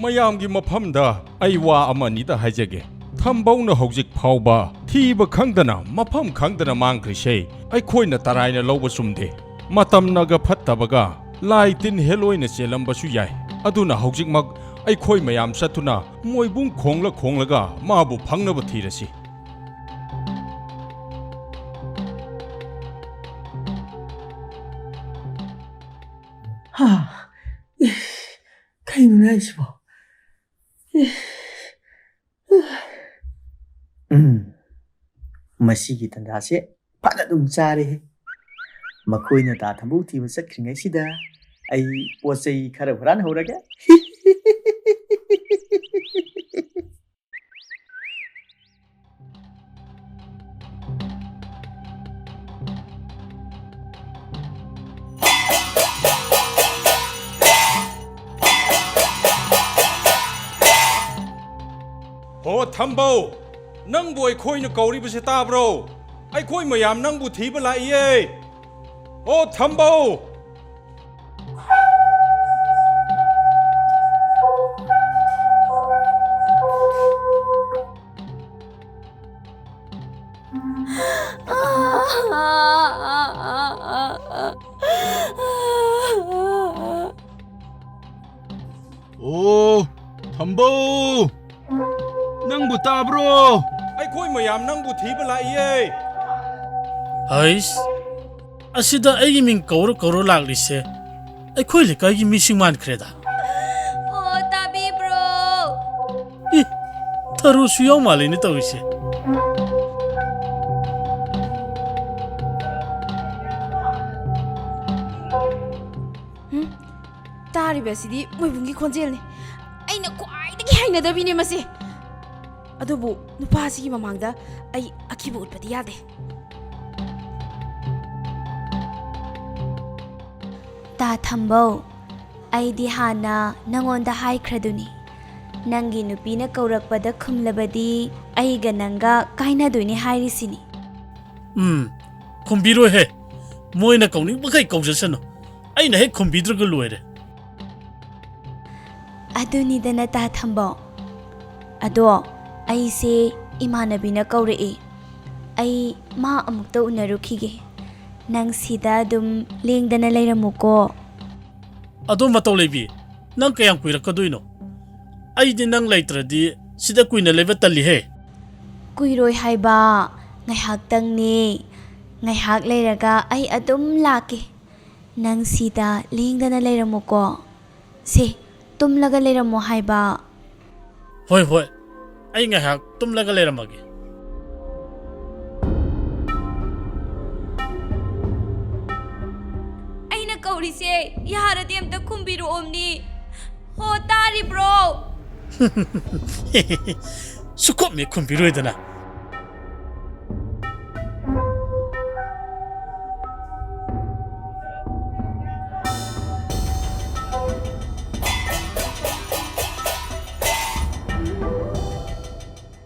ꯃꯌꯥꯝꯒꯤ ꯃꯐꯝꯗ ꯑꯩ ꯋꯥ ꯑꯃꯅꯤꯗ ꯍꯥꯏꯖꯒꯦ ꯊꯝꯕꯧꯅ ꯍꯧꯖꯤꯛ ꯐꯥꯎꯕ ꯊꯤꯕ ꯈꯪꯗꯅ ꯃꯐꯝ ꯈꯪꯗꯅ ꯃꯥꯡꯈ꯭ꯔꯤꯁꯦ ꯑꯩꯈꯣꯏꯅ ꯇꯔꯥꯏꯅ ꯂꯧꯕ ꯆꯨꯝꯗꯦ ꯃꯇꯝꯅꯒ ꯐꯠꯇꯕꯒ ꯂꯥꯏ ꯇꯤꯟ ꯍꯦꯜꯂꯣꯏꯅ ꯆꯦꯜꯂꯝꯕꯁꯨ ꯌꯥꯏ ꯑꯗꯨꯅ ꯍꯧꯖꯤꯛꯃꯛ ꯑꯩꯈꯣꯏ ꯃꯌꯥꯝ ꯆꯠꯇꯨꯅ ꯃꯣꯏꯕꯨꯡ ꯈꯣꯡꯂꯒ ꯃꯥꯕꯨ ꯐꯪꯅꯕ ꯊꯤꯔꯁꯤ 하, kainu나 이시보. ꯃꯁꯤꯒꯤ ꯇꯟꯖꯥꯁꯦ ꯐꯅ ꯑꯗꯨꯝ ꯆꯥꯔꯦ. ꯃꯈꯣꯏꯅ ꯇꯥ ꯊꯝꯕꯧ ꯊꯤꯕ ꯆꯠꯈ꯭ꯔꯤꯉꯩꯁꯤꯗ ꯑꯩ ꯄꯣꯠ ꯆꯩ ꯈꯔ ꯍꯨꯔꯥꯟꯍꯧꯔꯒꯦ. ꯍꯣ ꯊꯝꯕꯧ ꯅꯪꯕꯨ ꯑꯩꯈꯣꯏꯅ ꯀꯧꯔꯤꯕꯁꯦ ꯇꯥꯕ꯭ꯔꯣ ꯑꯩꯈꯣꯏ ꯃꯌꯥꯝ ꯅꯪꯕꯨ ꯊꯤꯕ ꯂꯥꯛꯏꯌꯦ ꯍꯣ ꯊꯝꯕꯧ 오, 덤보! 낭부 따브로! ꯑꯩꯈꯣꯏ ꯃꯌꯥꯝ ꯅꯪꯕꯨ ꯊꯤꯕ ꯂꯥꯛꯏꯌꯦ ꯍꯩꯁ ꯑꯁꯤꯗ ꯑꯩꯒꯤ ꯃꯤꯡ ꯀꯧꯔ ꯂꯥꯛꯂꯤꯁꯦ ꯑꯩꯈꯣꯏ ꯂꯩꯀꯥꯏꯒꯤ ꯃꯤꯁꯤꯡ ꯃꯥꯟꯈ꯭ꯔꯦꯗ ꯑꯣ ꯇꯥꯕꯤꯕ꯭ꯔꯣ ꯏ ꯊꯔꯨꯁꯨ ꯌꯥꯎ ꯃꯥꯜꯂꯦꯅꯦ ꯇꯧꯔꯤꯁꯦ ꯇꯥꯔꯤꯕꯁꯤꯗꯤ ꯃꯣꯏꯕꯨꯡꯒꯤ ꯈꯣꯟꯖꯦꯜꯅꯤ ꯑꯩꯅ ꯈ꯭ꯋꯥꯏꯗꯒꯤ ꯍꯩꯅꯗꯕꯤꯅꯦ ꯃꯁꯤ ꯑꯗꯨꯕꯨ ꯅꯨꯄꯥꯁꯤꯒꯤ ꯃꯃꯥꯡꯗ ꯑꯩ ꯑꯀꯤꯕ ꯎꯠꯄꯗꯤ ꯌꯥꯗꯦ ꯇꯥ ꯊꯝꯕꯧ ꯑꯩꯗꯤ ꯍꯥꯟꯅ ꯅꯪꯉꯣꯟꯗ ꯍꯥꯏꯈ꯭ꯔꯗꯨꯅꯤ ꯅꯪꯒꯤ ꯅꯨꯄꯤꯅ ꯀꯧꯔꯛꯄꯗ ꯈꯨꯝꯂꯕꯗꯤ ꯑꯩꯒ ꯅꯪꯒ ꯀꯥꯏꯅꯗꯣꯏꯅꯤ ꯍꯥꯏꯔꯤꯁꯤꯅꯤ ꯈꯨꯝꯕꯤꯔꯣꯏꯍꯦ ꯃꯣꯏꯅ ꯀꯧꯅꯤꯡꯕꯈꯩ ꯀꯧꯖꯁꯅꯨ ꯑꯩꯅ ꯍꯦꯛ ꯈꯨꯝꯕꯤꯗ꯭ꯔꯒ ꯂꯣꯏꯔꯦ ꯑꯗꯨꯅꯤꯗꯅ ꯇꯥ ꯊꯝꯕꯧ ꯑꯗꯣ ꯑꯩꯁꯦ ꯏꯃꯥꯟꯅꯕꯤꯅ ꯀꯧꯔꯛꯏ ꯑꯩ ꯃꯥ ꯑꯃꯨꯛꯇ ꯎꯅꯔꯨꯈꯤꯒꯦ ꯅꯪ ꯁꯤꯗ ꯑꯗꯨꯝ ꯂꯦꯡꯗꯅ ꯂꯩꯔꯝꯃꯨꯀꯣ ꯑꯗꯣ ꯃꯇꯧ ꯂꯩꯕꯤ ꯅꯪ ꯀꯌꯥꯝ ꯀꯨꯏꯔꯛꯀꯗꯣꯏꯅꯣ ꯑꯩꯗꯤ ꯅꯪ ꯂꯩꯇ꯭ꯔꯗꯤ ꯁꯤꯗ ꯀꯨꯏꯅ ꯂꯩꯕ ꯇꯜꯂꯤꯍꯦ ꯀꯨꯏꯔꯣꯏ ꯍꯥꯏꯕ ꯉꯥꯏꯍꯥꯛꯇꯪꯅꯤ ꯉꯥꯏꯍꯥꯛ ꯂꯩꯔꯒ ꯑꯩ ꯑꯗꯨꯝ ꯂꯥꯛꯀꯦ ꯅꯪ ꯁꯤꯗ ꯂꯦꯡꯗꯅ ꯂꯩꯔꯝꯃꯨꯀꯣ ꯁꯦ ꯇꯨꯝꯂꯒ ꯂꯩꯔꯝꯃꯣ ꯍꯥꯏꯕ ꯍꯣꯏ ꯑꯩ ꯉꯥꯏꯍꯥꯛ ꯇꯨꯝꯂꯒ ꯂꯩꯔꯝꯃꯒꯦ ꯑꯩꯅ ꯀꯧꯔꯤꯁꯦ ꯌꯥꯔꯗꯤ ꯑꯝꯇ ꯈꯨꯝꯕꯤꯔꯛꯑꯣꯝꯅꯤ ꯍꯣ ꯇꯥꯔꯤꯕ꯭ꯔꯣ ꯁꯨꯈꯨꯝꯃꯦ ꯈꯨꯝꯕꯤꯔꯣꯏꯗꯅ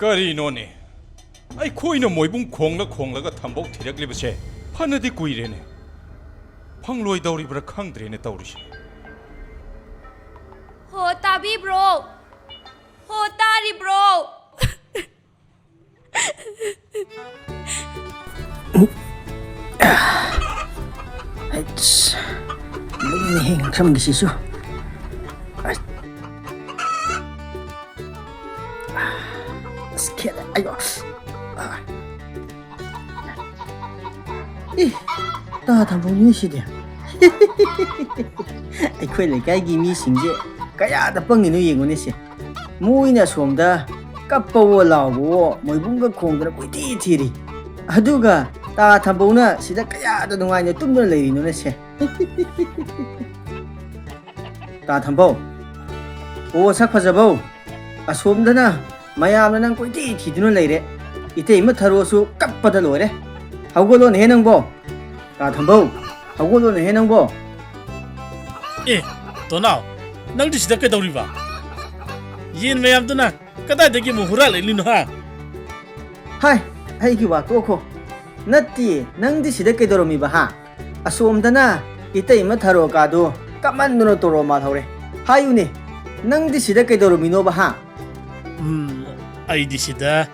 ꯀꯔꯤꯅꯣꯅꯦ ꯑꯩꯈꯣꯏꯅ ꯃꯣꯏꯕꯨꯡ ꯈꯣꯡꯂꯒ ꯊꯝꯕꯧ ꯊꯤꯔꯛꯂꯤꯕꯁꯦ ꯐꯅꯗꯤ ꯀꯨꯏꯔꯦꯅꯦ ꯐꯪꯂꯣꯏꯗꯧꯔꯤꯕ꯭ꯔꯥ ꯈꯪꯗ꯭ꯔꯦꯅꯦ ꯇꯧꯔꯤꯁꯦ ꯍꯣ ꯇꯥꯕꯤꯕ꯭ꯔꯣ ꯍꯣ ꯇꯥꯔꯤꯕ꯭ꯔꯣ 아이치, 링링 참기시죠. 스케일, 아이고. 이, 나 담보니 시대. ꯑꯩꯈꯣꯏ ꯂꯩꯀꯥꯏꯒꯤ ꯃꯤꯁꯤꯡꯁꯦ ꯀꯌꯥꯗ ꯄꯪꯉꯤꯅꯣ ꯌꯦꯡꯉꯨꯅꯦ ꯁꯦ ꯃꯣꯏꯅ ꯁꯣꯝꯗ ꯀꯞꯄꯋꯣ ꯂꯥꯎꯕꯋꯣ ꯃꯣꯏꯕꯨꯡꯒ ꯈꯣꯡꯗꯅ ꯀꯣꯏꯊꯤ ꯊꯤꯔꯤ ꯑꯗꯨꯒ ꯇꯥ ꯊꯝꯕꯧꯅ ꯁꯤꯗ ꯀꯌꯥꯗ ꯅꯨꯡꯉꯥꯏꯅ ꯇꯨꯝꯗꯨꯅ ꯂꯩꯔꯤꯅꯣꯅꯦ ꯁꯦ ꯇꯥ ꯊꯝꯕꯧ ꯑꯣ ꯁꯛ ꯐꯖꯕꯧ ꯑꯁꯣꯝꯗꯅ ꯃꯌꯥꯝꯅ ꯅꯪ ꯀꯣꯏꯊꯤ ꯊꯤꯗꯨꯅ ꯂꯩꯔꯦ 이때이면 타로수 깝바다 노래 하고론 해능보 아 덤보 하고론 해능보 에 도나오 낭디 시다 ꯀꯩꯗꯧꯔꯤꯕ ꯌꯦꯟ ꯃꯌꯥꯝꯗꯨꯅ ꯀꯗꯥꯏꯗꯒꯤ ꯃꯨꯛ ꯍꯨꯔꯥꯟꯂꯛꯂꯤꯅꯣ ꯍꯥ 하이 아이기 와 또코 ꯅꯠꯇꯤ ꯅꯪꯗꯤ ꯁꯤꯗ ꯀꯩꯗꯧꯔꯝꯃꯤꯕ ꯍꯥ ꯑꯁꯣꯝꯗꯅ 이때이면 타로 가도 까만누나 또로 마thꯧꯔꯦ 하유니 ꯅꯪꯗꯤ ꯁꯤꯗ ꯀꯩꯗꯧꯔꯝꯃꯤꯅꯣꯕ ꯍꯥ? ꯑꯩꯗꯤ ꯁꯤꯗ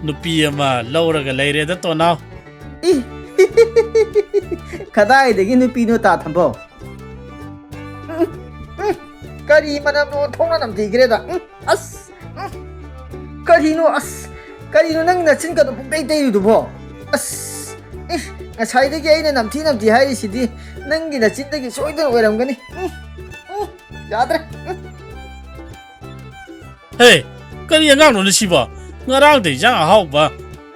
ꯅꯨꯄꯤ ꯑꯃ ꯂꯧꯔꯒ ꯂꯩꯔꯦꯗ ꯇꯣꯅꯥꯎ. ꯏ ꯀꯗꯥꯏꯗꯒꯤ ꯅꯨꯄꯤꯅꯣ ꯇꯥ ꯊꯝꯕꯧ? ꯀꯔꯤ ꯃꯅꯝꯅꯣ ꯊꯣꯡꯅ ꯅꯝꯊꯤꯈ꯭ꯔꯦꯗ. ꯑꯁ ꯀꯔꯤꯅꯣ ꯑꯁ ꯀꯔꯤꯅꯣ ꯅꯪ ꯅꯆꯤꯟꯒꯗꯣ ꯄꯨꯡꯇꯩ ꯇꯩꯔꯤꯗꯨꯕꯣ? ꯑꯁ ꯉꯁꯥꯏꯗꯒꯤ ꯑꯩꯅ ꯅꯝꯊꯤ ꯍꯥꯏꯔꯤꯁꯤꯗꯤ ꯅꯪꯒꯤ ꯅꯆꯤꯟꯗꯒꯤ ꯁꯣꯏꯗꯅ ꯑꯣꯏꯔꯝꯒꯅꯤ. ꯌꯥꯗ꯭ꯔꯦ. ꯍꯦ, ꯀꯔꯤ ꯑꯉꯥꯡꯅꯣ ꯁꯤꯕꯣ? ꯉꯔꯥꯡꯗ ꯏꯟꯖꯥꯡ ꯑꯍꯥꯎꯕ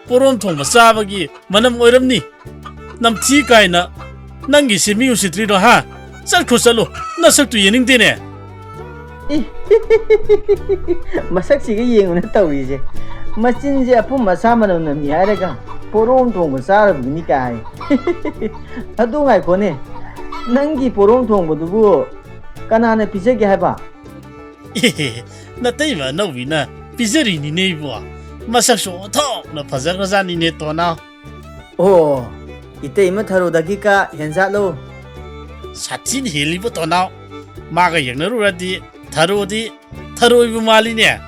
ꯄꯣꯔꯣꯝ ꯊꯣꯡꯕ ꯆꯥꯕꯒꯤ ꯃꯅꯝ ꯑꯣꯏꯔꯝꯅꯤ. ꯅꯝꯊꯤ ꯀꯥꯏꯅ ꯅꯪꯒꯤꯁꯤ ꯃꯤ ꯎꯁꯤꯠꯇ꯭ꯔꯤꯔꯣ ꯍꯥ? ꯆꯠꯈ꯭ꯔꯣ ꯆꯠꯂꯣ, ꯅꯁꯛꯇꯨ ꯌꯦꯡꯅꯤꯡꯗꯦꯅꯦ. ꯃꯁꯛꯁꯤꯒ ꯌꯦꯡꯉꯨꯅ ꯇꯧꯔꯤꯁꯦ. ꯃꯆꯤꯟꯁꯦ ꯑꯄꯨꯝ ꯑꯁꯥ ꯃꯅꯝ ꯅꯝꯃꯤ ꯍꯥꯏꯔꯒ ꯄꯣꯔꯣꯝ ꯊꯣꯡꯕ ꯆꯥꯔꯕꯅꯤ ꯀꯥꯏ. ꯑꯗꯨ ꯉꯥꯏꯈꯣꯅꯦ, ꯅꯪꯒꯤ ꯄꯣꯔꯣꯝ ꯊꯣꯡꯕꯗꯨꯕꯨ ꯀꯅꯥꯅ ꯄꯤꯖꯒꯦ ꯍꯥꯏꯕ? ꯅꯇꯩꯃ ꯑꯅꯧꯕꯤꯅ ꯄꯤꯖꯔꯤꯅꯤꯅꯦ 이ꯕꯣ. ꯃꯁꯛꯁꯨ ꯑꯣꯟꯊꯣꯛꯅ ꯐꯖꯈ꯭ꯔꯖꯥꯠꯅꯤꯅꯦ ꯇꯣꯅꯥꯎ. ꯑꯣ, 이때이면 타로다기가 현자로. 사친 헬리부 떠나오. 마가 영너루라디 타로디 타로이부 말리네.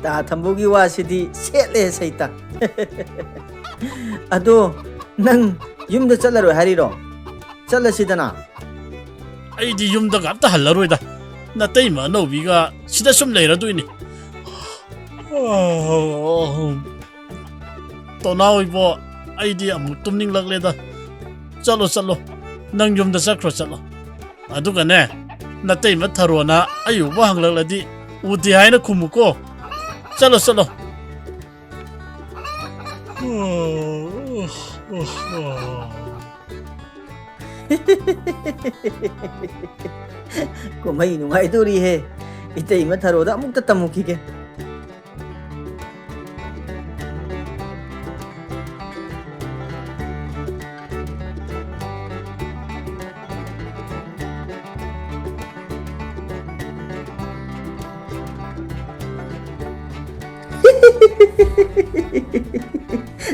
다 탐보기 와시디 셋레 세이다. 아도 능 윰도 잘라로 하리로. 잘라시다나. 아이디 윰도 갑다 할라로이다. 나 때이마 너비가 시다 좀 레이라도이니. 떠나오이보 아이디 아무 뚱닝 락레다. ꯆꯠꯂꯣ ꯆꯠꯂꯣ ꯅꯪ ꯌꯨꯝꯗ ꯆꯠꯈ꯭ꯔꯣ ꯆꯠꯂꯣ ꯑꯗꯨꯒꯅꯦ ꯅꯇꯩꯃ ꯊꯔꯣꯅ ꯑꯌꯨꯕ ꯍꯪꯂꯛꯂꯗꯤ ꯎꯗꯦ ꯍꯥꯏꯅ ꯈꯨꯝꯃꯨꯀꯣ ꯆꯠꯂꯣ ꯆꯠꯂꯣ ꯀꯨꯝꯍꯩ ꯅꯨꯡꯉꯥꯏꯗꯣꯔꯤꯍꯦ ꯏꯇꯩꯃ ꯊꯔꯣꯗ ꯑꯃꯨꯛꯇ ꯇꯝꯃꯨꯈꯤꯒꯦ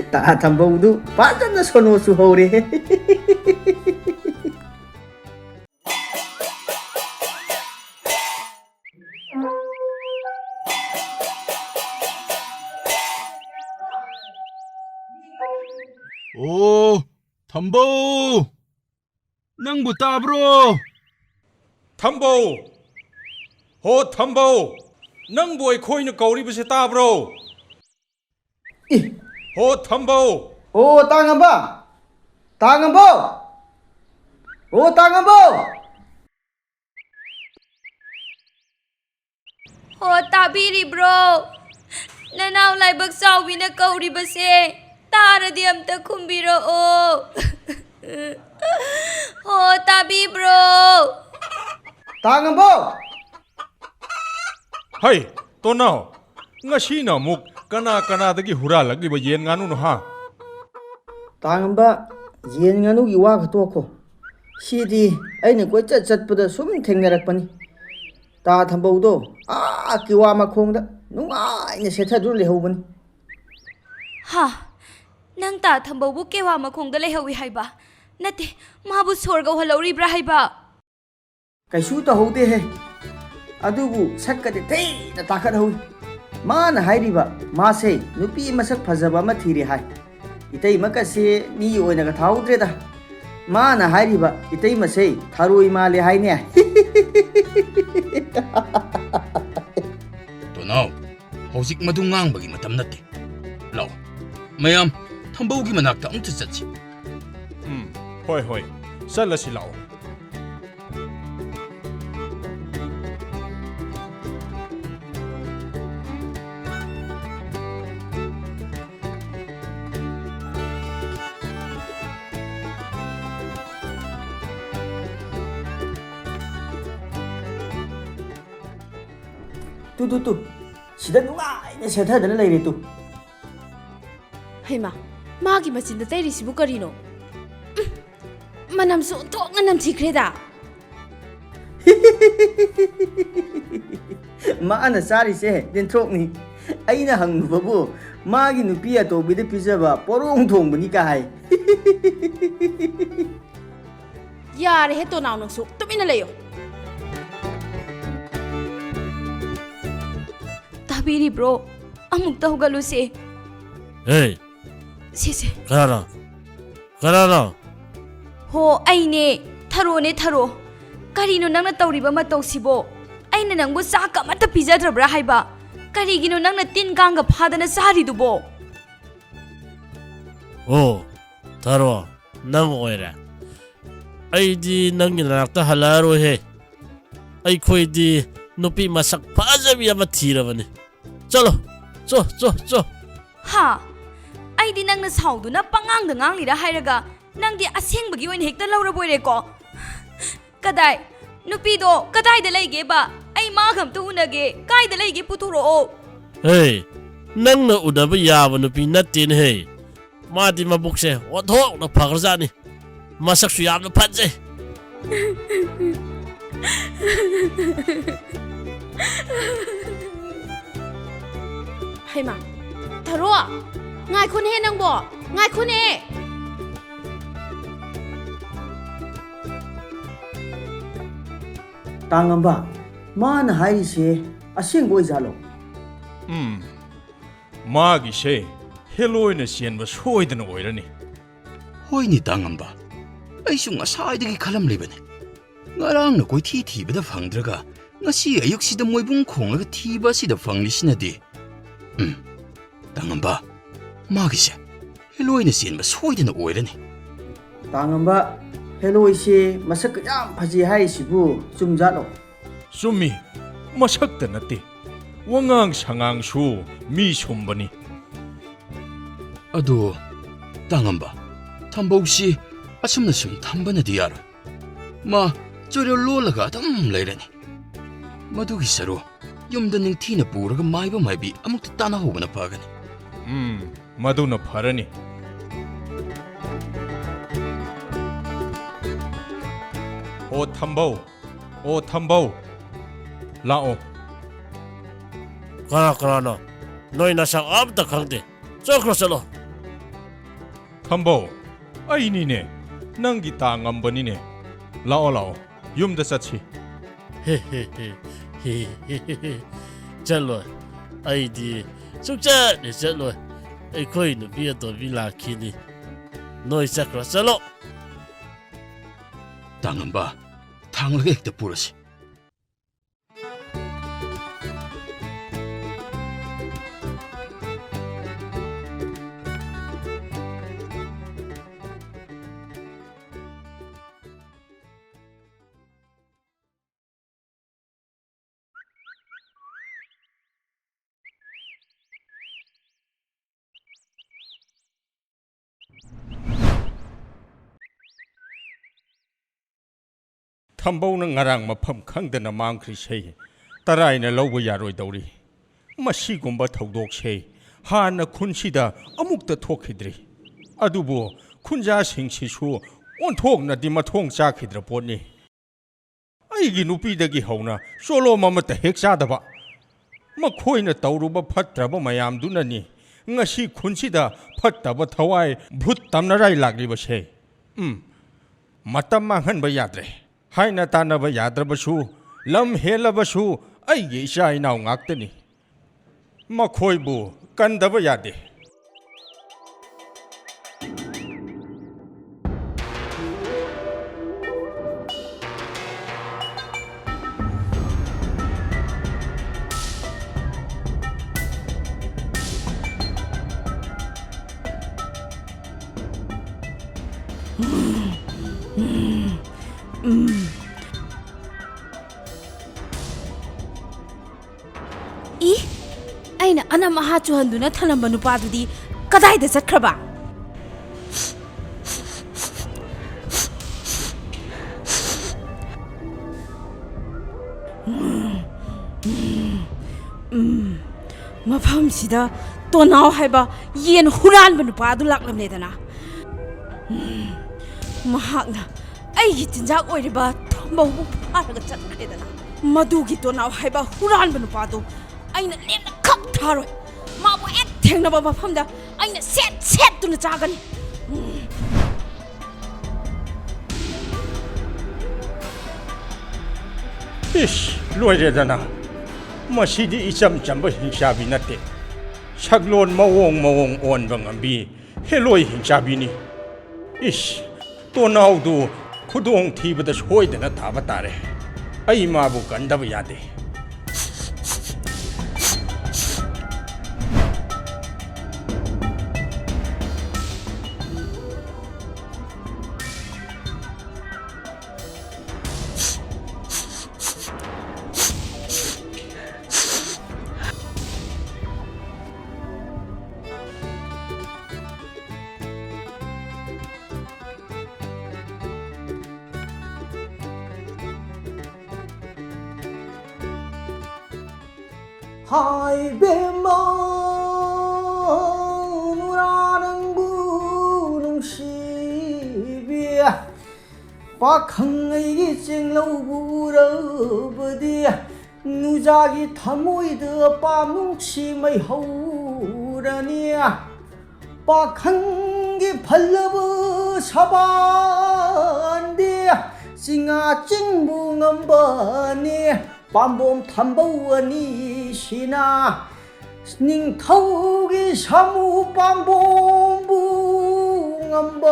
ता थंबौदु पाजन सोनोसु हौरे 오, 덤보! 낭부 따브로! ꯊꯝꯕꯧ ꯍꯣ ꯊꯝꯕꯧ ꯅꯪꯕꯨ ꯑꯩꯈꯣꯏꯅ ꯀꯧꯔꯤꯕꯁꯦ ꯇꯥꯕ꯭ꯔꯣ ꯍꯣ ꯊꯝꯕꯧ 오 땅한바 땅한보 오 땅한보 ꯍꯣ ꯇꯥꯕꯤꯔꯤꯕ꯭ꯔꯣ ꯅꯅꯥꯎ ꯂꯥꯏꯕꯛ ꯆꯥꯎꯕꯤꯅ ꯀꯧꯔꯤꯕꯁꯦ ꯇꯥꯔꯗꯤ ꯑꯝꯇ ꯈꯨꯝꯕꯤꯔꯛꯑꯣ ꯍꯣ ꯇꯥꯕꯤꯕ꯭ꯔꯣ 땅한보 ꯍꯩ ꯇꯣꯅꯥꯎ ꯉꯁꯤꯅ ꯑꯃꯨꯛ ꯀꯅꯥꯗꯒꯤ ꯍꯨꯔꯥꯜꯂꯛꯂꯤꯕ ꯌꯦꯟ ꯉꯥꯅꯨꯅꯣ ꯍꯥ 땅한바 ꯌꯦꯟ ꯉꯥꯅꯨꯒꯤ ꯋꯥꯒ ꯇꯣꯛꯈꯣ ꯁꯤꯗꯤ ꯑꯩꯅ ꯀꯣꯏꯆꯠ ꯆꯠꯄꯗ ꯁꯨꯝ ꯊꯦꯡꯅꯔꯛꯄꯅꯤ ꯇꯥ ꯊꯝꯕꯧꯗꯣ ꯀꯤꯋꯥ ꯃꯈꯣꯡꯗ ꯅꯨꯡꯉꯥꯏꯅ ꯁꯦꯠꯊꯗꯨꯅ ꯂꯩꯍꯧꯕꯅꯤ ꯍꯥ ꯅꯪ ꯇꯥ ꯊꯝꯕꯧꯕꯨ ꯀꯦꯋꯥ ꯃꯈꯣꯡꯗ ꯂꯩꯍꯧꯏ ꯍꯥꯏꯕ ꯅꯠꯇꯦ ꯃꯥꯕꯨ ꯁꯣꯔꯒ ꯍꯣꯜꯍꯧꯔꯤꯕ꯭ꯔꯥ ꯍꯥꯏꯕ ꯀꯩꯁꯨ ꯇꯧꯍꯧꯗꯦꯍꯦ ꯑꯗꯨꯕꯨ ꯁꯛꯀꯗꯤ ꯊꯤꯅ ꯇꯥꯈꯠꯍꯧꯏ ꯃꯥꯅ ꯍꯥꯏꯔꯤꯕ ꯃꯥꯁꯦ ꯅꯨꯄꯤ ꯃꯁꯛ ꯐꯖꯕ ꯑꯃ ꯊꯤꯔꯦ ꯍꯥꯏ ꯏꯇꯩꯃꯀꯁꯦ ꯃꯤ ꯑꯣꯏꯅꯒ ꯊꯥꯍꯧꯗ꯭ꯔꯦꯗ ꯃꯥꯅ ꯍꯥꯏꯔꯤꯕ ꯏꯇꯩꯃꯁꯦ ꯊꯔꯣꯏ ꯃꯥꯜꯂꯦ ꯍꯥꯏꯅꯦ 도나오, hꯧꯖꯤꯛ ꯃꯗꯨ ꯉꯥꯡꯕꯒꯤ ꯃꯇꯝ ꯅꯠꯇꯦ. ꯂꯥꯛꯑꯣ, ꯃꯌꯥꯝ ꯊꯝꯕꯧꯒꯤ ꯃꯅꯥꯛꯇ ꯑꯃꯨꯛꯇ ꯆꯠꯁꯤ. ꯍꯣꯏ ꯍꯣꯏ ꯆꯠꯂꯁꯤ ꯂꯥꯛꯑꯣ ꯇꯨ ꯁꯤꯗ ꯅꯨꯡꯉꯥꯏꯅ ꯁꯦꯠꯊꯗꯅ ꯂꯩꯔꯦ ꯇꯨ ꯍꯩꯃꯥ ꯃꯥꯒꯤ ꯃꯆꯤꯟꯗ ꯇꯩꯔꯤꯁꯤꯕꯨ ꯀꯔꯤꯅꯣ ꯃꯅꯝꯁꯨ ꯑꯣꯟꯊꯣꯛꯅ ꯅꯝꯊꯤꯈ꯭ꯔꯦꯗ ꯃꯥꯅ ꯆꯥꯔꯤꯁꯦ ꯂꯦꯟꯊ꯭ꯔꯣꯛꯅꯤ ꯑꯩꯅ ꯍꯪꯂꯨꯕꯕꯨ ꯃꯥꯒꯤ ꯅꯨꯄꯤ ꯑꯇꯣꯝꯕꯤꯗ ꯄꯤꯖꯕ ꯄꯣꯔꯣꯡ ꯊꯣꯡꯕꯅꯤ ꯀꯥ ꯍꯥꯏ ꯌꯥꯔꯦꯍꯦ ꯇꯣꯅꯥꯎ ꯅꯪꯁꯨ ꯇꯨꯃꯤꯟꯅ ꯂꯩꯌꯣ ꯇꯥꯕꯤꯔꯤꯕ꯭ꯔꯣ ꯑꯃꯨꯛꯇ ꯍꯧꯒꯠꯂꯨꯁꯦ ꯍꯦ ꯁꯤꯁꯦ ꯀꯅꯥꯅꯣ ꯍꯣ ꯑꯩꯅꯦ ꯊꯔꯣꯅꯦ ꯊꯔꯣ ꯀꯔꯤꯅꯣ ꯅꯪꯅ ꯇꯧꯔꯤꯕ ꯃꯇꯧꯁꯤꯕꯣ ꯑꯩꯅ ꯅꯪꯕꯨ ꯆꯥꯛ ꯑꯃꯠꯇ ꯄꯤꯖꯗ꯭ꯔꯕ꯭ꯔꯥ ꯍꯥꯏꯕ ꯀꯔꯤꯒꯤꯅꯣ ꯅꯪꯅ ꯇꯤꯟ ꯀꯥꯡꯒ ꯐꯥꯗꯅ ꯆꯥꯔꯤꯗꯨꯕꯣ ꯑꯣ ꯊꯥꯔꯣ ꯅꯪ ꯑꯣꯏꯔꯦ ꯑꯩꯗꯤ ꯅꯪꯒꯤ ꯅꯥꯛꯇ ꯍꯜꯂꯛꯑꯔꯣꯏꯍꯦ ꯑꯩꯈꯣꯏꯗꯤ ꯅꯨꯄꯤ ꯃꯁꯛ ꯐꯖꯕꯤ ꯑꯃ ꯊꯤꯔꯕꯅꯤ ꯆꯠꯂꯣ ꯆꯣ ꯍꯥ ꯑꯩꯗꯤ ꯅꯪꯅ ꯁꯥꯎꯗꯨꯅ ꯄꯉꯥꯡꯗ ꯉꯥꯡꯂꯤꯔꯥ ꯍꯥꯏꯔꯒ ꯅꯪꯗꯤ ꯑꯁꯦꯡꯕꯒꯤ ꯑꯣꯏꯅ ꯍꯦꯛꯇ ꯂꯧꯔꯕꯣꯏꯔꯦꯀꯣ ꯀꯗꯥꯏ ꯅꯨꯄꯤꯗꯣ ꯀꯗꯥꯏꯗ ꯂꯩꯒꯦꯕ ꯑꯩ ꯃꯥꯒ ꯑꯝꯇ ꯎꯅꯒꯦ ꯀꯥꯏꯗ ꯂꯩꯒꯦ ꯄꯨꯊꯣꯔꯛꯑꯣ ꯍꯦ ꯅꯪꯅ ꯎꯅꯕ ꯌꯥꯕ ꯅꯨꯄꯤ ꯅꯠꯇꯦꯅꯦꯍꯦ 마디 마복세 어떡 너 파그자니 마삭수 얌도 판제 하이마 더러워 ngài 해 낭보 ngài 해 ꯇꯥꯡꯉꯝꯕ ꯃꯥꯅ ꯍꯥꯏꯔꯤꯁꯦ ꯑꯁꯦꯡꯕ ꯑꯣꯏꯖꯥꯠꯂꯣ 마기세 헬로이는 시엔바 소이드는 오이러니 ꯍꯣꯏꯅꯦ ꯇꯥꯡꯉꯝꯕ ꯑꯩꯁꯨ ꯉꯁꯥꯏꯗꯒꯤ ꯈꯜꯂꯝꯂꯤꯕꯅꯤ ꯉꯔꯥꯡꯅ ꯀꯣꯏꯊꯤ ꯊꯤꯕꯗ ꯐꯪꯗ꯭ꯔꯒ ꯉꯁꯤ ꯑꯌꯨꯛꯁꯤꯗ ꯃꯣꯏꯕꯨꯡ ꯈꯣꯡꯂꯒ ꯊꯤꯕ ꯑꯁꯤꯗ ꯐꯪꯂꯤꯁꯤꯅꯗꯤ ꯇꯥꯡꯉꯝꯕ ꯃꯥꯒꯤꯁꯦ ꯍꯦꯂꯣꯏꯅ ꯆꯦꯟꯕ ꯁꯣꯏꯗꯅ ꯑꯣꯏꯔꯅꯤ ꯇꯥꯡꯉꯝꯕ ꯍꯦꯂꯣꯏꯁꯦ ꯃꯁꯛꯀ ꯌꯥꯝ ꯐꯖꯩ ꯍꯥꯏꯔꯤꯁꯤꯕꯨ ꯆꯨꯝꯖꯥꯠꯂꯣ ꯆꯨꯝꯃꯤ ꯃꯁꯛꯇ ꯅꯠꯇꯦ ꯋꯥꯉꯥꯡ ꯁꯉꯥꯡꯁꯨ ꯃꯤ ꯁꯨꯝꯕꯅꯤ ꯑꯗꯣ ꯇꯥꯡꯉꯝꯕ ꯊꯝꯕꯧꯁꯤ ꯑꯁꯨꯝꯅ ꯁꯨꯝ ꯊꯝꯕꯅꯗꯤ ꯌꯥꯔꯣꯏ ꯃꯥ ꯆꯣꯏꯔꯣꯜ ꯂꯣꯜꯂꯒ ꯑꯗꯨꯝ ꯂꯩꯔꯅꯤ ꯃꯗꯨꯒꯤ ꯁꯔꯨ ꯌꯨꯝꯗ ꯅꯤꯡꯊꯤꯅ ꯄꯨꯔꯒ ꯃꯥꯏꯕ ꯃꯥꯏꯕꯤ ꯑꯃꯨꯛꯇ ꯇꯥꯟꯅꯍꯧꯕꯅ ꯐꯒꯅꯤ 마두나 파르니 오 탐바우 라오 가라 너희 나상 아무도 강대 저크로 썰어 탐바우 아이니네 낭기 땅암버니네 라오 윰다 사치 헤헤헤헤헤헤 쩔로 아이디 숙자네 쩔로 에코이 누비야도 빌라키니 너희 저크로 썰어 ꯇꯥꯡꯉꯝꯕ ꯊꯥꯡꯂꯒ ꯍꯦꯛꯇ ꯄꯨꯔꯁꯤ ꯊꯝꯕꯧꯅ ꯉꯔꯥꯡ ꯃꯐꯝ ꯈꯪꯗꯅ ꯃꯥꯡꯈ꯭ꯔꯤꯁꯦ ꯇꯔꯥꯏꯅ ꯂꯧꯕ ꯌꯥꯔꯣꯏꯗꯧꯔꯤ ꯃꯁꯤꯒꯨꯝꯕ ꯊꯧꯗꯣꯛꯁꯦ ꯍꯥꯟꯅ ꯈꯨꯟꯁꯤꯗ ꯑꯃꯨꯛꯇ ꯊꯣꯛꯈꯤꯗ꯭ꯔꯤ ꯑꯗꯨꯕꯨ ꯈꯨꯟꯖꯥꯁꯤꯡꯁꯤꯁꯨ ꯑꯣꯟꯊꯣꯛꯅꯗꯤ ꯃꯊꯣꯡ ꯆꯥꯈꯤꯗ꯭ꯔ ꯄꯣꯠꯅꯤ ꯑꯩꯒꯤ ꯅꯨꯄꯤꯗꯒꯤ ꯍꯧꯅ ꯆꯣꯂꯣꯝ ꯑꯃꯠꯇ ꯍꯦꯛ ꯆꯥꯗꯕ ꯃꯈꯣꯏꯅ ꯇꯧꯔꯨꯕ ꯐꯠꯇ꯭ꯔꯕ ꯃꯌꯥꯝꯗꯨꯅꯅꯤ ꯉꯁꯤ ꯈꯨꯟꯁꯤꯗ ꯐꯠꯇꯕ ꯊꯋꯥꯏ ꯚꯨꯠ ꯇꯝꯅꯔꯥꯏ ꯂꯥꯛꯂꯤꯕꯁꯦ ꯃꯇꯝ ꯃꯥꯡꯍꯟꯕ ꯌꯥꯗ꯭ꯔꯦ 하이나 따나바 야드라바슈 lâm 헬라바슈 아이게 이샤이 나오 ꯉꯥꯛꯇꯅꯤ ꯃꯈꯣꯏꯕꯨ ꯀꯟꯗꯕ ꯌꯥꯗꯦ 이 ꯑꯩꯅ ꯑꯅꯝ ꯑꯍꯥ ꯆꯨꯍꯟꯗꯨꯅ ꯊꯅꯝꯕ ꯅꯨꯄꯥꯗꯨꯗꯤ ꯀꯗꯥꯏꯗ ꯆꯠꯈ꯭ꯔꯕ ꯃꯐꯝꯁꯤꯗ ꯇꯣꯅꯥꯎ ꯍꯥꯏꯕ ꯌꯦꯟ ꯍꯨꯔꯥꯟꯕ ꯅꯨꯄꯥꯗꯨ ꯂꯥꯛꯂꯝꯂꯦꯗꯅ ꯃꯍꯥꯛꯅ ꯑꯩꯒꯤ ꯆꯤꯟꯖꯥꯛ ꯑꯣꯏꯔꯤꯕ ꯊꯝꯕꯧꯕꯨ ꯐꯥꯔꯒ ꯆꯠꯈ꯭ꯔꯦꯗꯅ ꯃꯗꯨꯒꯤ ꯇꯣꯅꯥꯎ ꯍꯥꯏꯕ ꯍꯨꯔꯥꯟꯕ ꯅꯨꯄꯥꯗꯨ ꯑꯩꯅ ꯂꯦꯝꯅ ꯈꯛ ꯊꯥꯔꯣꯏ ꯃꯥꯕꯨ ꯍꯦꯛ ꯊꯦꯡꯅꯕ ꯃꯐꯝꯗ ꯑꯩꯅ ꯁꯦꯠꯇꯨꯅ ꯆꯥꯒꯅꯤ 이씨 로이레잖아 ꯃꯁꯤꯗꯤ ꯏꯆꯝ ꯆꯝꯕ ꯍꯤꯡꯆꯥꯕꯤ ꯅꯠꯇꯦ ꯁꯛꯂꯣꯟ ꯃꯑꯣꯡ ꯑꯣꯟꯕ ꯉꯝꯕꯤ ꯍꯦꯂꯣꯏ ꯍꯤꯡꯆꯥꯕꯤꯅꯤ ꯏꯁ ꯇꯣꯅꯥꯎꯗꯨ ꯈꯨꯗꯣꯡ ꯊꯤꯕꯗ ꯁꯣꯏꯗꯅ ꯇꯥꯕ ꯇꯥꯔꯦ ꯑꯩ ꯃꯥꯕꯨ ꯀꯟꯗꯕ ꯌꯥꯗꯦ 하이베마누라는 구능시비 박항의 쟁로 부러버디 누자기 타모이드 빠뭉치의 하우라니 박항기 발러브 사반디 징아 찡붕엄버니 밤봄 탐보원이 시나 닝타우기 사무 밤봄 붕엄버니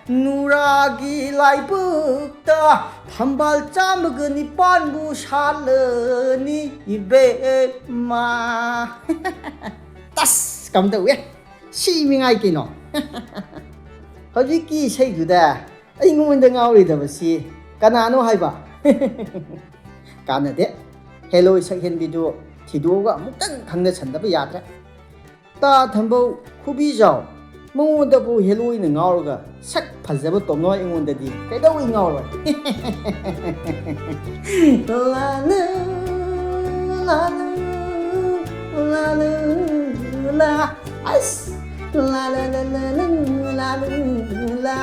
누라기 라이브다 한발 짜먹으니 빤부 살러니 이베마 따스 감독왜 시밍하이기노 허지기 세주다 이놈은 ngaw리더버시 까나노 하이바 까나데 헬로이 sakhenbidu thiduga amuktan khangna chandaba yadra ta thambo khubijao mongodabu heloi na ngawrga sak phajaba tomno ingondadi kaidawi ngawrwa la la la la as la la la la la la la